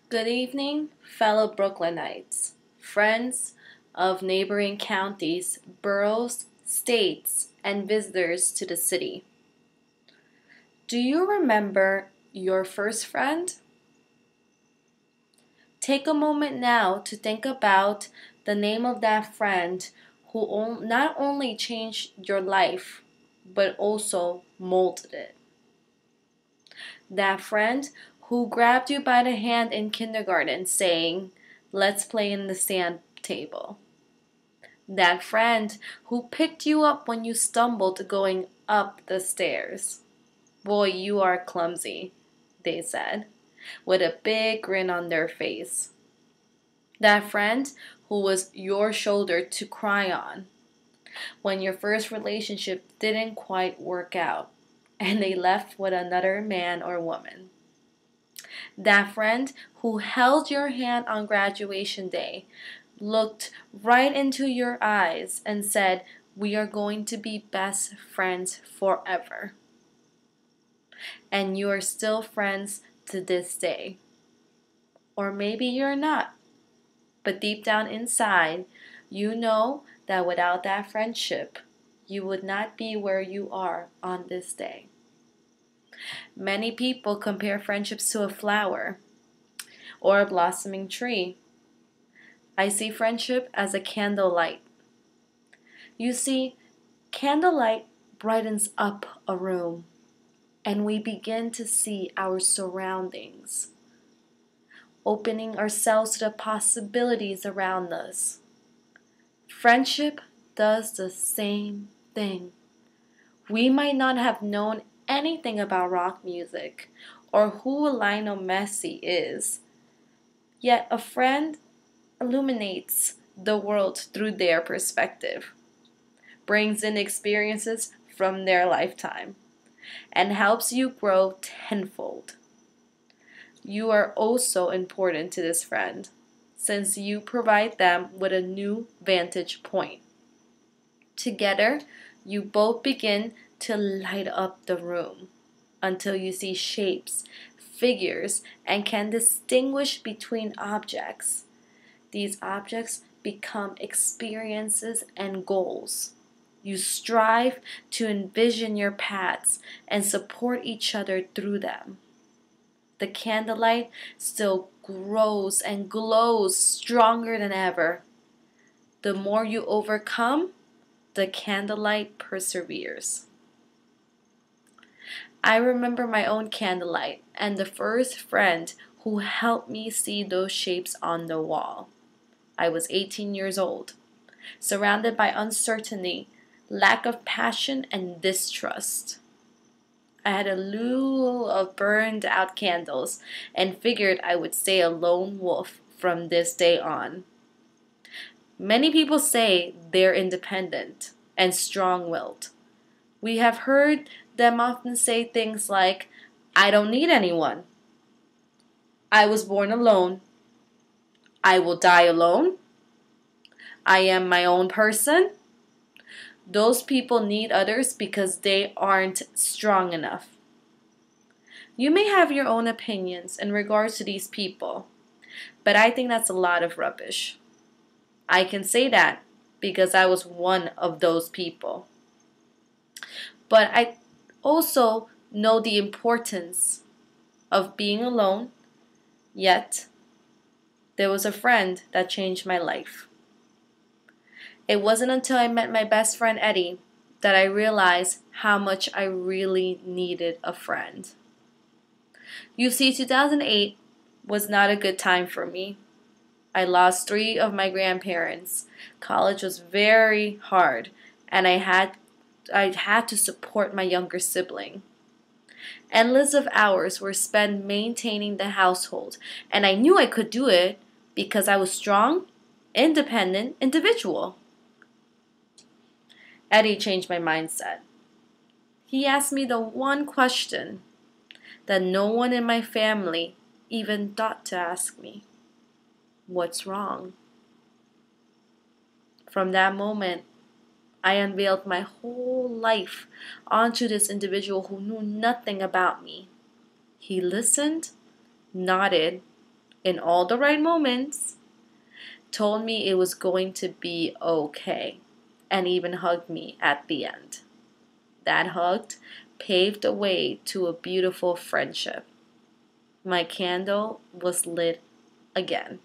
Good evening, fellow Brooklynites, friends of neighboring counties, boroughs, states, and visitors to the city. Do you remember your first friend? Take a moment now to think about the name of that friend who not only changed your life, but also molded it. That friend who grabbed you by the hand in kindergarten saying, "Let's play in the sand table." That friend who picked you up when you stumbled going up the stairs. "Boy, you are clumsy," they said, with a big grin on their face. That friend who was your shoulder to cry on when your first relationship didn't quite work out and they left with another man or woman. That friend who held your hand on graduation day, looked right into your eyes, and said, "We are going to be best friends forever." And you are still friends to this day. Or maybe you're not. But deep down inside, you know that without that friendship, you would not be where you are on this day. Many people compare friendships to a flower or a blossoming tree. I see friendship as a candlelight. You see, candlelight brightens up a room, and we begin to see our surroundings, opening ourselves to the possibilities around us. Friendship does the same thing. We might not have known anything about rock music or who Lionel Messi is, yet a friend illuminates the world through their perspective, brings in experiences from their lifetime, and helps you grow tenfold. You are also important to this friend, since you provide them with a new vantage point. Together, you both begin to light up the room until you see shapes, figures, and can distinguish between objects. These objects become experiences and goals. You strive to envision your paths and support each other through them. The candlelight still grows and glows stronger than ever. The more you overcome, the candlelight perseveres. I remember my own candlelight and the first friend who helped me see those shapes on the wall. I was 18 years old, surrounded by uncertainty, lack of passion, and distrust. I had a lieu of burned out candles and figured I would stay a lone wolf from this day on. Many people say they're independent and strong-willed. We have heard them often say things like, "I don't need anyone," "I was born alone," "I will die alone," "I am my own person." Those people need others because they aren't strong enough. You may have your own opinions in regards to these people, but I think that's a lot of rubbish. I can say that because I was one of those people. But I also know the importance of being alone, yet there was a friend that changed my life. It wasn't until I met my best friend Eddie that I realized how much I really needed a friend. You see, 2008 was not a good time for me. I lost 3 of my grandparents. College was very hard, and I had to support my younger sibling. Endless of hours were spent maintaining the household, and I knew I could do it because I was strong, independent individual. Eddie changed my mindset. He asked me the one question that no one in my family even thought to ask me. What's wrong? From that moment, I unveiled my whole life onto this individual who knew nothing about me. He listened, nodded, in all the right moments, told me it was going to be okay, and even hugged me at the end. That hug paved the way to a beautiful friendship. My candle was lit again.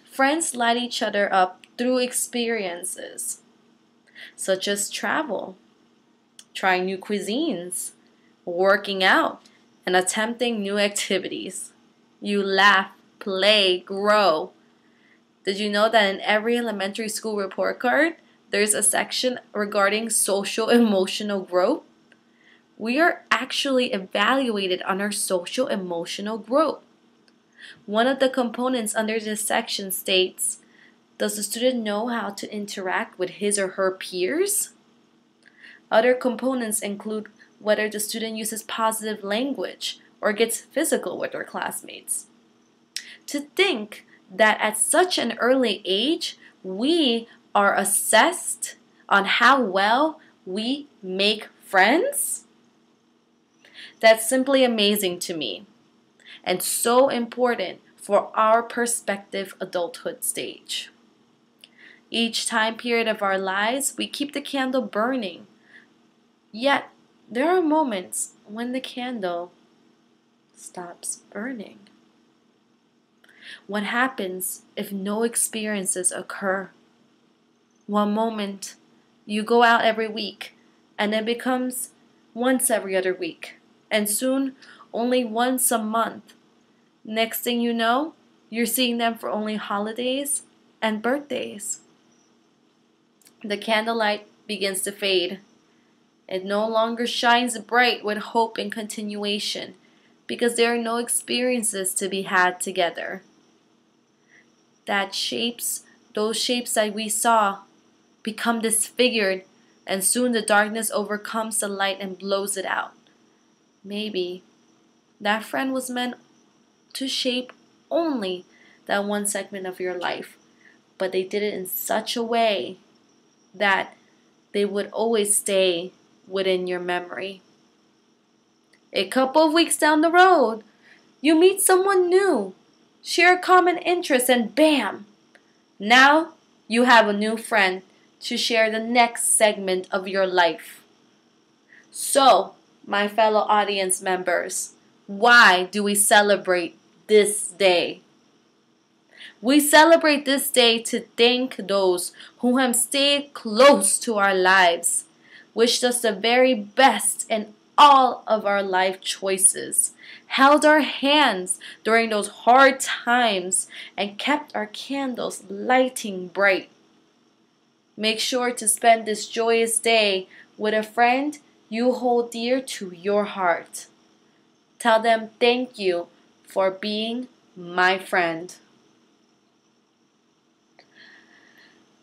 Friends light each other up through experiences, such as travel, trying new cuisines, working out, and attempting new activities. You laugh, play, grow. Did you know that in every elementary school report card, there's a section regarding social emotional growth? We are actually evaluated on our social emotional growth. One of the components under this section states, does the student know how to interact with his or her peers? Other components include whether the student uses positive language or gets physical with their classmates. To think that at such an early age, we are assessed on how well we make friends? That's simply amazing to me, and so important for our prospective adulthood stage. Each time period of our lives, we keep the candle burning. Yet, there are moments when the candle stops burning. What happens if no experiences occur? One moment, you go out every week, and it becomes once every other week, and soon only once a month. Next thing you know, you're seeing them for only holidays and birthdays. The candlelight begins to fade. It no longer shines bright with hope and continuation because there are no experiences to be had together. Those shapes that we saw become disfigured, and soon the darkness overcomes the light and blows it out. Maybe that friend was meant to shape only that one segment of your life, but they did it in such a way that they would always stay within your memory. A couple of weeks down the road, you meet someone new, share a common interest, and bam! Now you have a new friend to share the next segment of your life. So, my fellow audience members, why do we celebrate this day? We celebrate this day to thank those who have stayed close to our lives, wished us the very best in all of our life choices, held our hands during those hard times, and kept our candles lighting bright. Make sure to spend this joyous day with a friend you hold dear to your heart. Tell them thank you for being my friend.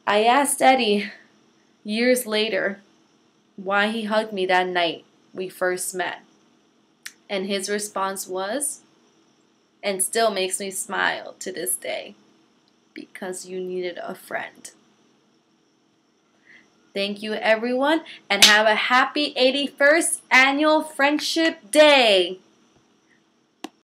I asked Eddie years later why he hugged me that night we first met. And his response was, and still makes me smile to this day, because you needed a friend. Thank you, everyone, and have a happy 81st Annual Friendship Day.